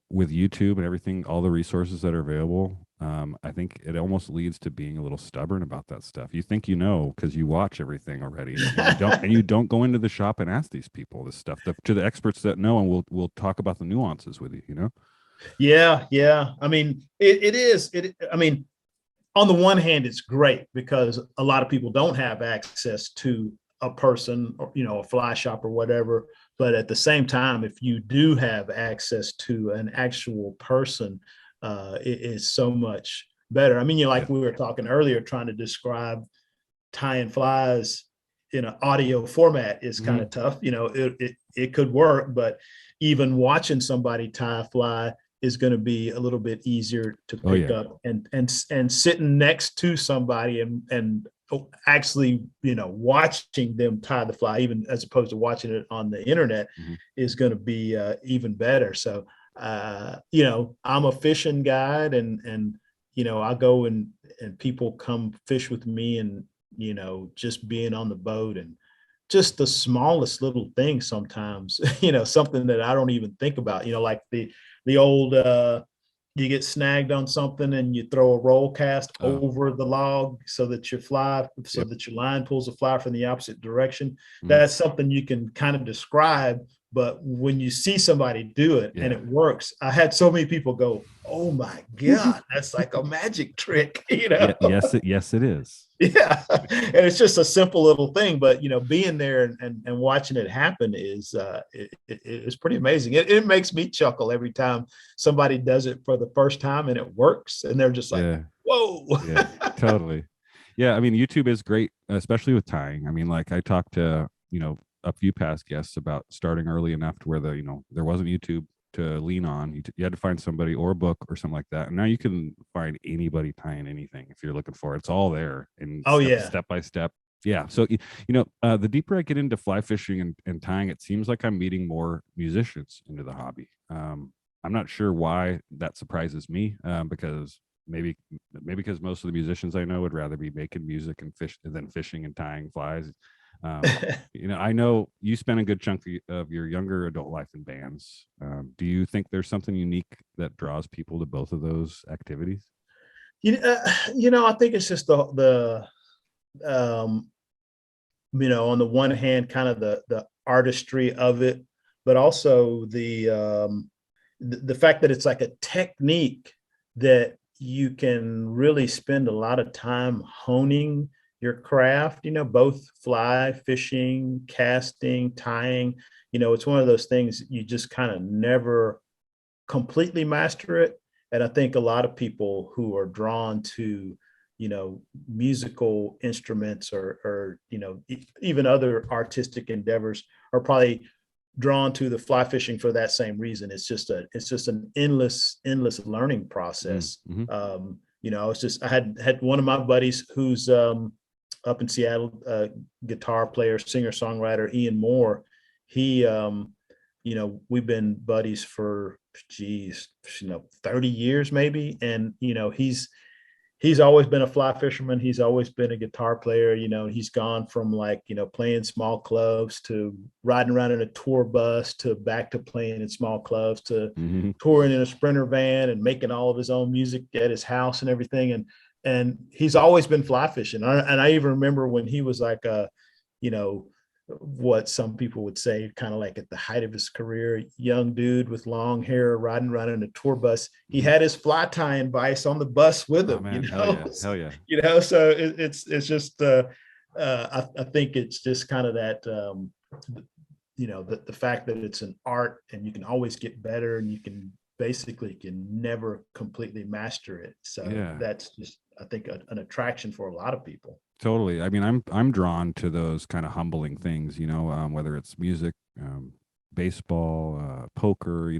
with YouTube and everything, all the resources that are available, I think it almost leads to being a little stubborn about that stuff. You think because you watch everything already, and you don't go into the shop and ask these people this stuff to the experts that know, and we'll talk about the nuances with you. Yeah. I mean, it is. I mean, on the one hand, it's great because a lot of people don't have access to a person or, a fly shop or whatever. But at the same time, if you do have access to an actual person, it is so much better. I mean, we were talking earlier, trying to describe tying flies in an audio format is kind of tough. It could work, but even watching somebody tie a fly is going to be a little bit easier to pick up, and sitting next to somebody and actually, watching them tie the fly, even as opposed to watching it on the internet, is going to be even better. So, I'm a fishing guide, and I go and people come fish with me, and just being on the boat and just the smallest little thing sometimes, something that I don't even think about, like the old you get snagged on something and you throw a roll cast over the log so that your line pulls the fly from the opposite direction. That's something you can kind of describe, but when you see somebody do it and it works, I had so many people go, "Oh my God, that's like a magic trick," Yes, it is. Yeah. And it's just a simple little thing, but being there and watching it happen is it's pretty amazing. It makes me chuckle every time somebody does it for the first time and it works, and they're just like, whoa. Yeah, totally. Yeah, I mean, YouTube is great, especially with tying. I mean, like I talked to a few past guests about starting early enough to where there wasn't YouTube to lean on. You had to find somebody or a book or something like that. And now you can find anybody tying anything if you're looking for it. It's all there and step by step. Yeah. So, the deeper I get into fly fishing and tying, it seems like I'm meeting more musicians into the hobby. I'm not sure why that surprises me, because maybe because most of the musicians I know would rather be making music and than fishing and tying flies. I know you spend a good chunk of your younger adult life in bands. Do you think there's something unique that draws people to both of those activities? I think it's just the on the one hand, kind of the artistry of it, but also the fact that it's like a technique that you can really spend a lot of time honing your craft, both fly fishing, casting, tying. It's one of those things you just kind of never completely master it. And I think a lot of people who are drawn to, musical instruments or even other artistic endeavors are probably drawn to the fly fishing for that same reason. It's just an endless learning process. I had one of my buddies who's up in Seattle, guitar player, singer, songwriter, Ian Moore. He, we've been buddies for 30 years maybe. And, he's always been a fly fisherman. He's always been a guitar player. He's gone from playing small clubs to riding around in a tour bus to back to playing in small clubs to touring in a Sprinter van and making all of his own music at his house and everything. And he's always been fly fishing. And I even remember when he was like what some people would say, kind of like at the height of his career, young dude with long hair riding around in a tour bus. He had his fly tying vise on the bus with him. Hell yeah. So it's just I think it's just kind of that the fact that it's an art and you can always get better and you can never completely master it. So that's just, I think, an attraction for a lot of people. Totally. I mean, I'm drawn to those kind of humbling things, whether it's music, baseball, poker,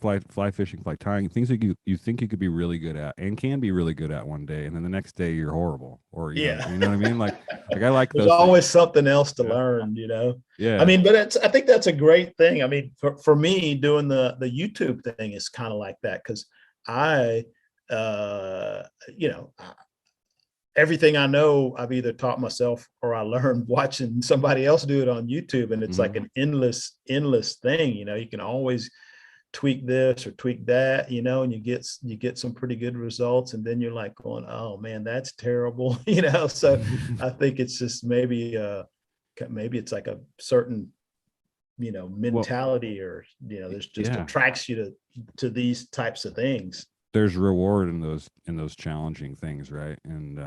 fly fishing, fly tying, things that you think you could be really good at and can be really good at one day, and then the next day you're horrible. Or you know what I mean? Like I like there's those always things. something else to learn, Yeah. I mean, but I think that's a great thing. I mean, for me, doing the YouTube thing is kind of like that, because everything I know, I've either taught myself or I learned watching somebody else do it on YouTube. And it's like an endless thing. You can always tweak this or tweak that, and you get some pretty good results. And then you're like going, oh man, that's terrible. So I think it's just maybe it's like a certain, mentality, or, there's just attracts you to these types of things. There's reward in those challenging things, right? And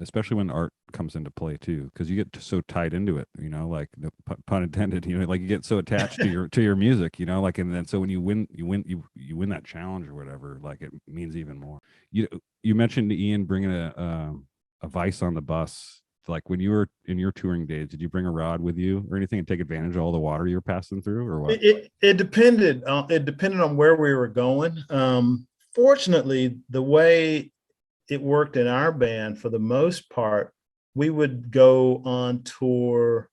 especially when art comes into play too, because you get so tied into it, like no pun intended, like you get so attached to your music, like, and then so when you win that challenge or whatever, like it means even more. You mentioned Ian bringing a vise on the bus. Like when you were in your touring days, did you bring a rod with you or anything and take advantage of all the water you were passing through, or what? It depended. It depended on where we were going. Fortunately, the way it worked in our band, for the most part, we would go on tour,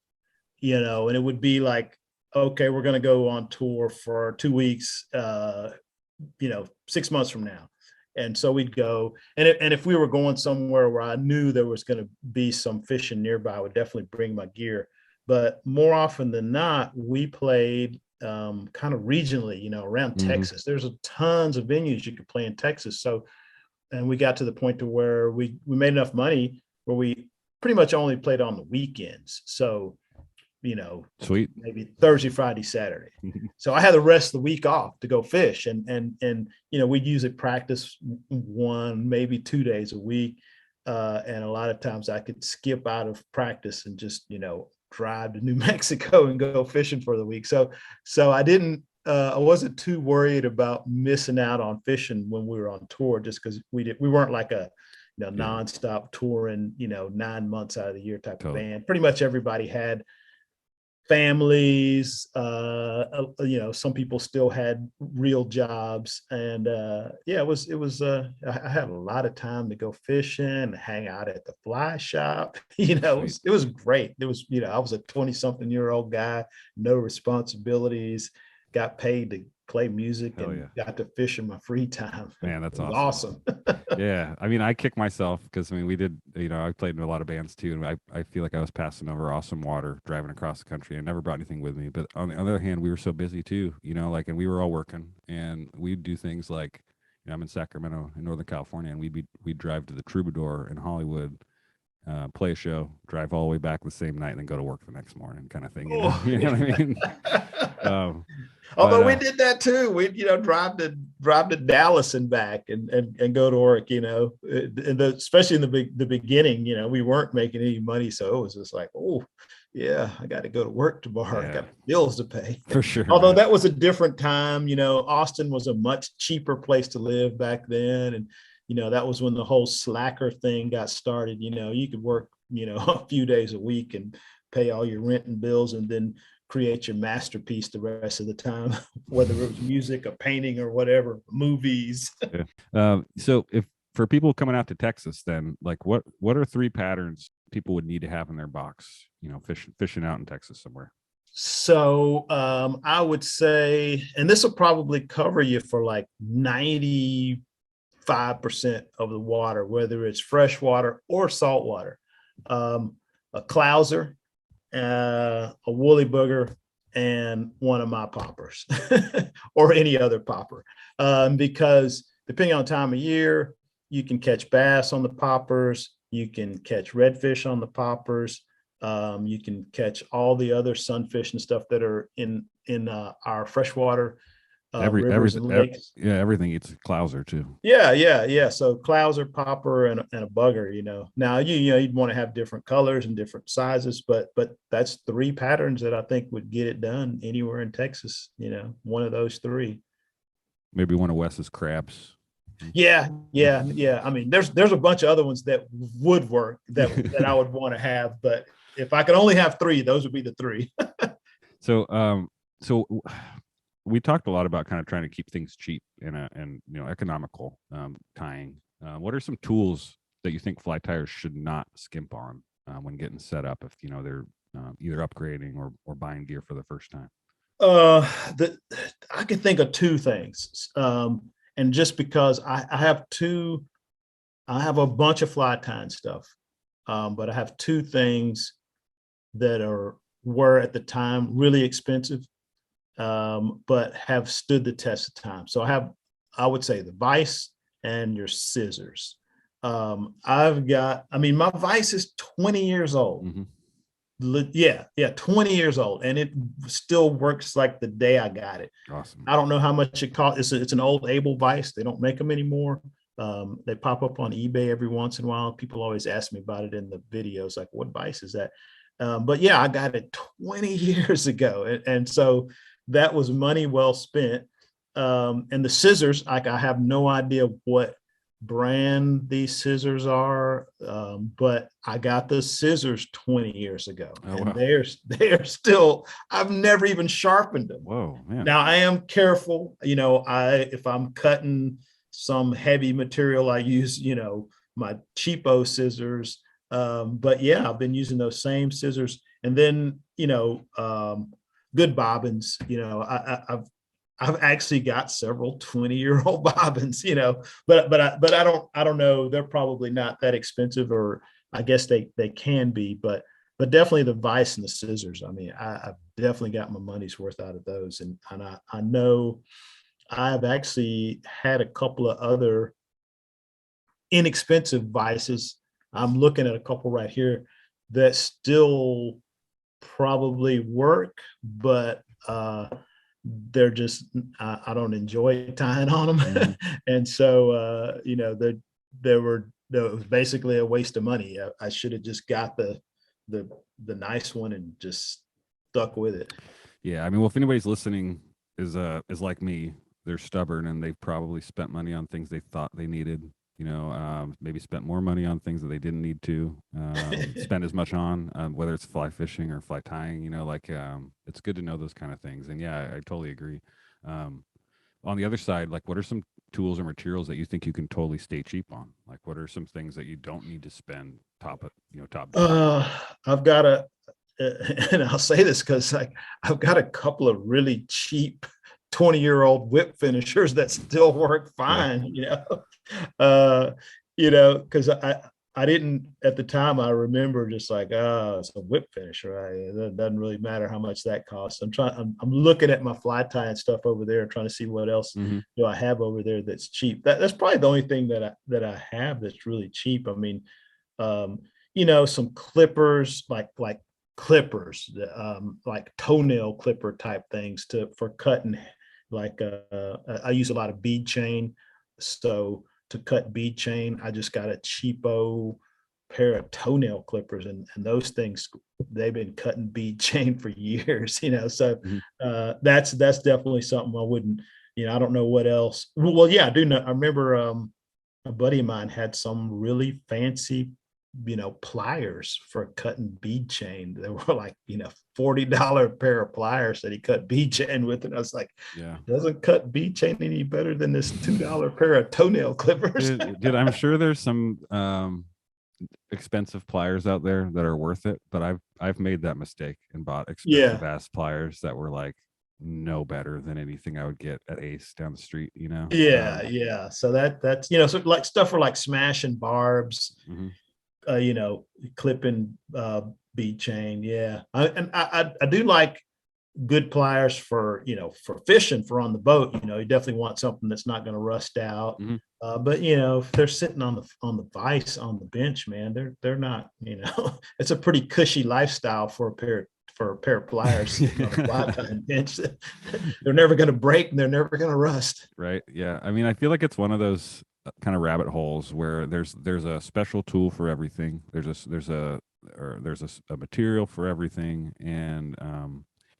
and it would be like, okay, we're going to go on tour for 2 weeks, 6 months from now. And so we'd go, and if we were going somewhere where I knew there was going to be some fishing nearby, I would definitely bring my gear. But more often than not, we played kind of regionally, around Texas. There's tons of venues you could play in Texas. So, and we got to the point to where we made enough money where we pretty much only played on the weekends. So, Sweet. maybe Thursday, Friday, Saturday. So I had the rest of the week off to go fish, and we'd usually practice 1, maybe 2 days a week. And a lot of times I could skip out of practice and just, drive to New Mexico and go fishing for the week. So I wasn't too worried about missing out on fishing when we were on tour, just because we weren't like a nonstop touring, 9 months out of the year type of band. Pretty much everybody had families, some people still had real jobs, and it was I had a lot of time to go fishing, hang out at the fly shop. It was great. It was, I was a 20-something-year-old guy, no responsibilities, got paid to play music, and got to fish in my free time. Man, that's awesome. Yeah, I mean, I kick myself because we did, I played in a lot of bands too, and I feel like I was passing over awesome water driving across the country. I never brought anything with me, but on the other hand, we were so busy too, and we were all working, and we'd do things like, I'm in Sacramento in Northern California, and we'd drive to the Troubadour in Hollywood, play a show, drive all the way back the same night, and then go to work the next morning, kind of thing. You know what I mean? Although we did that too. We, drive to Dallas and back and go to work, especially in the beginning, we weren't making any money. So it was just like, oh yeah, I got to go to work tomorrow. Yeah. I got bills to pay. For sure. Although that was a different time, Austin was a much cheaper place to live back then. And, that was when the whole slacker thing got started. You could work, a few days a week and pay all your rent and bills, and then create your masterpiece the rest of the time, whether it was music, a painting, or whatever, movies. Yeah. So if for people coming out to Texas, then like what are 3 patterns people would need to have in their box, fishing out in Texas somewhere? So I would say, and this will probably cover you for like 95% of the water, whether it's fresh water or salt water. A clouser, a woolly booger, and one of my poppers or any other popper, because depending on time of year, you can catch bass on the poppers, you can catch redfish on the poppers, you can catch all the other sunfish and stuff that are in our freshwater rivers and lakes. Everything eats a clouser too. Yeah. So clouser, popper, and a bugger. Now you'd want to have different colors and different sizes, but that's 3 patterns that I think would get it done anywhere in Texas. One of those 3. Maybe one of Wes's crabs. Yeah. I mean, there's a bunch of other ones that would work that I would want to have, but if I could only have 3, those would be the 3. So we talked a lot about kind of trying to keep things cheap and economical, tying. What are some tools that you think fly tyers should not skimp on when getting set up if they're either upgrading or buying gear for the first time? I could think of 2 things, and just because I have a bunch of fly tying stuff, but I have 2 things that were at the time really expensive, but have stood the test of time. So I would say the vise and your scissors. My vise is 20 years old. Mm-hmm. Yeah, 20 years old, and it still works like the day I got it. Awesome. I don't know how much it costs. It's an old Able vise. They don't make them anymore. They pop up on eBay every once in a while. People always ask me about it in the videos, like, what vise is that? But yeah, I got it 20 years ago. And so that was money well spent. And the scissors, I have no idea what brand these scissors are, but I got the scissors 20 years ago. Oh, and wow. they're still, I've never even sharpened them. Whoa, man. Now I am careful, if I'm cutting some heavy material, I use, my cheapo scissors. But yeah, I've been using those same scissors, and then good bobbins. I've actually got several 20-year-old bobbins, but I don't know. They're probably not that expensive, or I guess they can be, but definitely the vise and the scissors. I mean, I've definitely got my money's worth out of those, and I know I've actually had a couple of other inexpensive vices. I'm looking at a couple right here that still probably work, but they're just I don't enjoy tying on them. Mm-hmm. And so it was basically a waste of money. I should have just got the nice one and just stuck with it. Yeah, I mean, well, if anybody's listening is like me, they're stubborn and they've probably spent money on things they thought they needed. Maybe spent more money on things that they didn't need to spend as much on, whether it's fly fishing or fly tying. It's good to know those kind of things. And yeah, I totally agree. On the other side, like, what are some tools or materials that you think you can totally stay cheap on? Like, what are some things that you don't need to spend top? I've got and I'll say this because I've got a couple of really cheap 20-year-old whip finishers that still work fine. Yeah. Because I didn't at the time. I remember just like, it's a whip finisher, right? It doesn't really matter how much that costs. I'm looking at my fly tying stuff over there, trying to see what else do I have over there that's cheap. That's probably the only thing that I have that's really cheap. I mean, some clippers, like clippers, like toenail clipper type things for cutting. Like I use a lot of bead chain, so to cut bead chain, I just got a cheapo pair of toenail clippers, and those things, they've been cutting bead chain for years, so that's definitely something I wouldn't, I don't know what else. Well, yeah, I do know. I remember a buddy of mine had some really fancy pliers for cutting bead chain. They were like, $40 pair of pliers that he cut bead chain with. And I was like, yeah, doesn't cut bead chain any better than this $2 pair of toenail clippers. Dude, I'm sure there's some expensive pliers out there that are worth it, but I've made that mistake and bought expensive ass pliers that were like no better than anything I would get at Ace down the street, Yeah. So that's so like stuff for like smashing barbs. Mm-hmm. Clipping bead chain. Yeah. I do like good pliers for fishing, for on the boat. You definitely want something that's not going to rust out. Mm-hmm. But if they're sitting on the vise on the bench, man, they're not, it's a pretty cushy lifestyle for a pair of pliers on a fly tying bench. They're never going to break and they're never going to rust. Right. Yeah. I mean, I feel like it's one of those kind of rabbit holes where there's a special tool for everything. There's a material for everything, and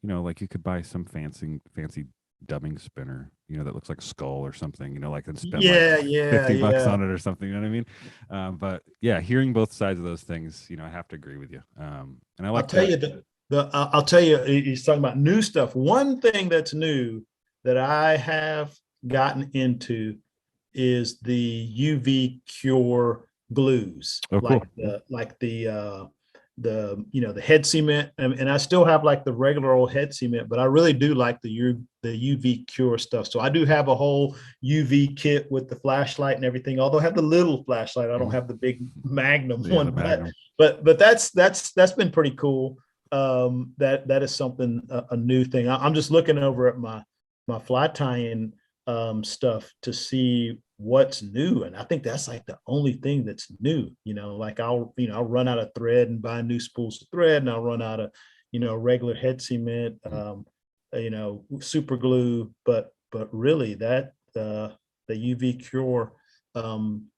like you could buy some fancy dubbing spinner, that looks like a skull or something, like and spend $50 on it or something. You know what I mean? But yeah, hearing both sides of those things, I have to agree with you. And I like. I'll tell you, he's talking about new stuff. One thing that's new that I have gotten into is the UV cure glues, like the head cement, and I still have like the regular old head cement, but I really do like the UV cure stuff. So I do have a whole UV kit with the flashlight and everything. Although I have the little flashlight, I don't have the big Magnum one. But that's been pretty cool. That is something, a new thing. I'm just looking over at my fly tying stuff to see what's new, and I think that's like the only thing that's new. Like I'll run out of thread and buy new spools of thread, and I'll run out of regular head cement, super glue, but really that the UV cure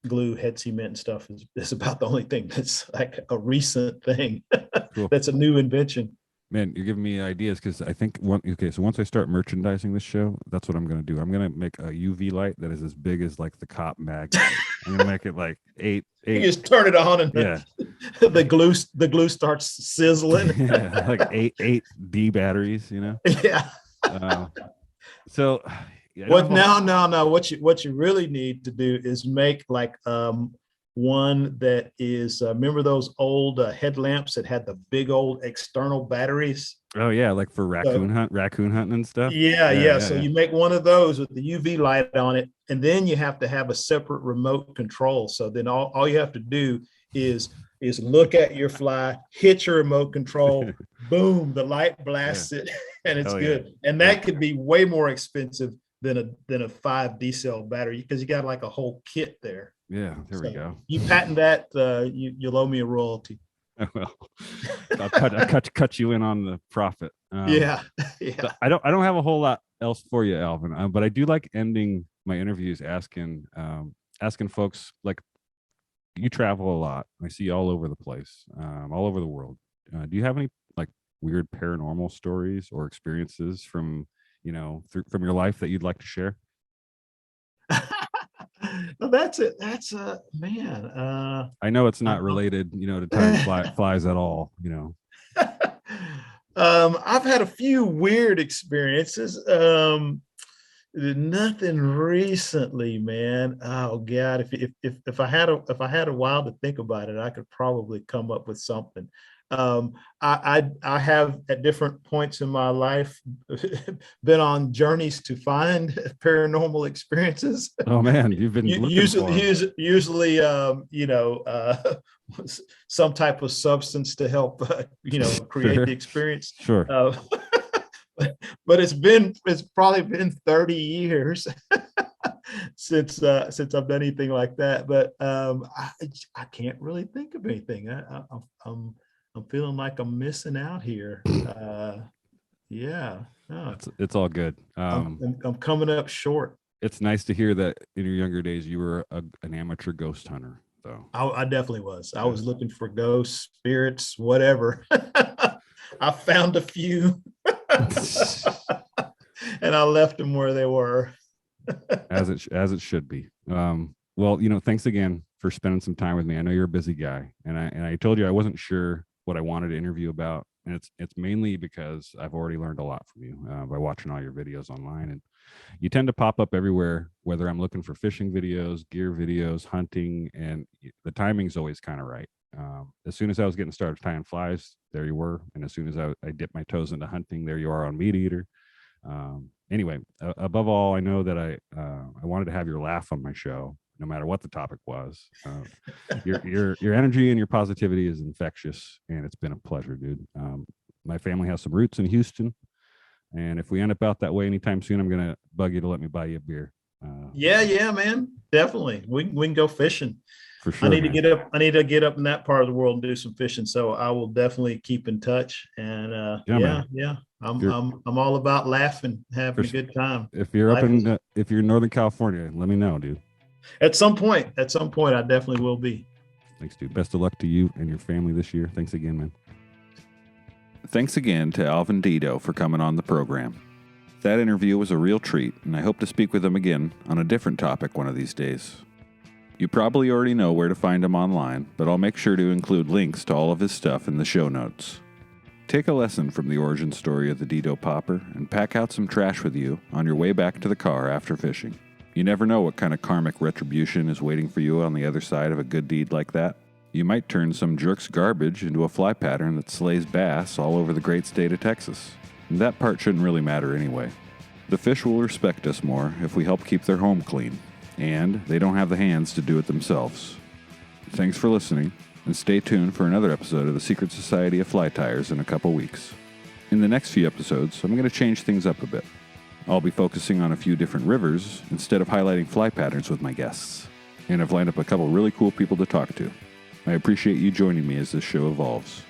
glue, head cement and stuff is about the only thing that's like a recent thing. Cool. That's a new invention. Man, you're giving me ideas, because I think so once I start merchandising this show, that's what I'm going to do. I'm going to make a UV light that is as big as like the cop mag. I'm going to make it like eight. You just turn it on and the glue starts sizzling. Yeah, like eight D batteries, Yeah. So no. What you really need to do is make like one that is, remember those old headlamps that had the big old external batteries? Oh yeah, like for raccoon hunting and stuff. Yeah. So you make one of those with the UV light on it, and then you have to have a separate remote control. So then all you have to do is look at your fly, hit your remote control, boom, the light blasts it, and it's good. And that could be way more expensive than a 5D cell battery, because you got like a whole kit there. Yeah, there we go. You patent that, you'll owe me a royalty. Well, I'll cut you in on the profit. Yeah. I don't have a whole lot else for you, Alvin, but I do like ending my interviews asking folks, like, you travel a lot. I see you all over the place, all over the world. Do you have any like weird paranormal stories or experiences from from your life that you'd like to share? Well, that's it. That's man. I know it's not related, to time flies at all. I've had a few weird experiences. Nothing recently, man. Oh God, if I had a while to think about it, I could probably come up with something. I have at different points in my life been on journeys to find paranormal experiences. Oh man, you've been usually some type of substance to help create the experience. Sure. But it's probably been 30 years since I've done anything like that. But I can't really think of anything. I'm feeling like I'm missing out here. Yeah. No. It's all good. I'm coming up short. It's nice to hear that in your younger days you were an amateur ghost hunter. So I definitely was. I was looking for ghosts, spirits, whatever. I found a few, and I left them where they were. as it should be. Well, thanks again for spending some time with me. I know you're a busy guy, and I told you I wasn't sure what I wanted to interview about, and it's mainly because I've already learned a lot from you by watching all your videos online, and you tend to pop up everywhere, whether I'm looking for fishing videos, gear videos, hunting, and the timing's always kind of right. As soon as I was getting started tying flies, there you were, and as soon as I dipped my toes into hunting, there you are on Meat Eater. Anyway, above all, I know that I wanted to have your laugh on my show, no matter what the topic was. Your energy and your positivity is infectious, and it's been a pleasure, dude. My family has some roots in Houston, and if we end up out that way anytime soon, I'm gonna bug you to let me buy you a beer. Yeah, man, definitely. We can go fishing. For sure. I need to get up in that part of the world and do some fishing. So I will definitely keep in touch. And I'm all about laughing, having a good time. If you're if you're in Northern California, let me know, dude. At some point, I definitely will be. Thanks, dude. Best of luck to you and your family this year. Thanks again, man. Thanks again to Alvin Dedeaux for coming on the program. That interview was a real treat, and I hope to speak with him again on a different topic one of these days. You probably already know where to find him online, but I'll make sure to include links to all of his stuff in the show notes. Take a lesson from the origin story of the Dedeaux popper and pack out some trash with you on your way back to the car after fishing. You never know what kind of karmic retribution is waiting for you on the other side of a good deed like that. You might turn some jerk's garbage into a fly pattern that slays bass all over the great state of Texas. And that part shouldn't really matter anyway. The fish will respect us more if we help keep their home clean, and they don't have the hands to do it themselves. Thanks for listening, and stay tuned for another episode of the Secret Society of Fly Tyers in a couple weeks. In the next few episodes, I'm going to change things up a bit. I'll be focusing on a few different rivers instead of highlighting fly patterns with my guests, and I've lined up a couple really cool people to talk to. I appreciate you joining me as this show evolves.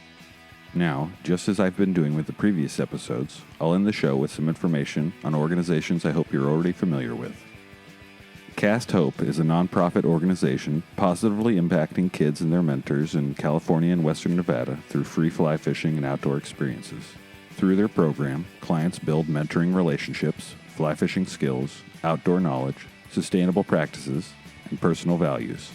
Now, just as I've been doing with the previous episodes, I'll end the show with some information on organizations I hope you're already familiar with. Cast Hope is a nonprofit organization positively impacting kids and their mentors in California and Western Nevada through free fly fishing and outdoor experiences. Through their program, clients build mentoring relationships, fly fishing skills, outdoor knowledge, sustainable practices, and personal values.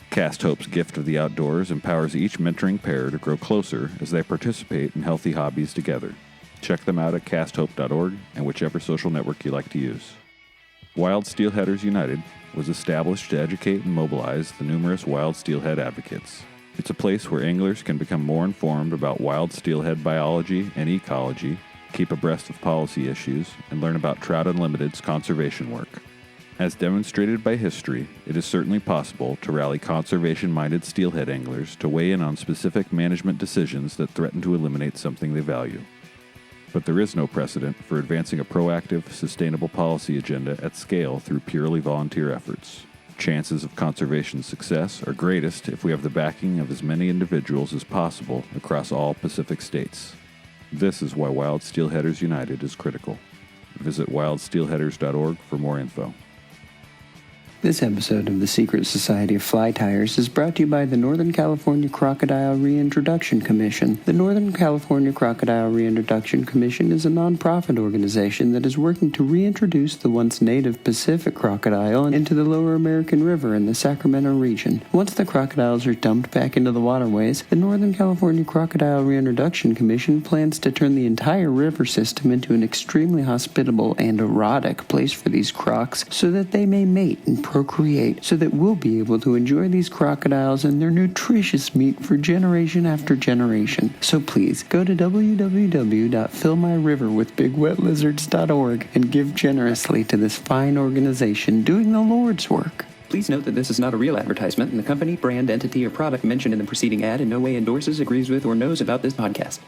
Cast Hope's gift of the outdoors empowers each mentoring pair to grow closer as they participate in healthy hobbies together. Check them out at casthope.org and whichever social network you like to use. Wild Steelheaders United, was established to educate and mobilize the numerous wild steelhead advocates. It's a place where anglers can become more informed about wild steelhead biology and ecology, keep abreast of policy issues, and learn about Trout Unlimited's conservation work. As demonstrated by history, it is certainly possible to rally conservation-minded steelhead anglers to weigh in on specific management decisions that threaten to eliminate something they value. But there is no precedent for advancing a proactive, sustainable policy agenda at scale through purely volunteer efforts. Chances of conservation success are greatest if we have the backing of as many individuals as possible across all Pacific states. This is why Wild Steelheaders United is critical. Visit wildsteelheaders.org for more info. This episode of the Secret Society of Fly Tyers is brought to you by the Northern California Crocodile Reintroduction Commission. The Northern California Crocodile Reintroduction Commission is a nonprofit organization that is working to reintroduce the once native Pacific crocodile into the Lower American River in the Sacramento region. Once the crocodiles are dumped back into the waterways, the Northern California Crocodile Reintroduction Commission plans to turn the entire river system into an extremely hospitable and erotic place for these crocs so that they may mate and procreate, so that we'll be able to enjoy these crocodiles and their nutritious meat for generation after generation. So please, go to www.fillmyriverwithbigwetlizards.org and give generously to this fine organization doing the Lord's work. Please note that this is not a real advertisement, and the company, brand, entity, or product mentioned in the preceding ad in no way endorses, agrees with, or knows about this podcast.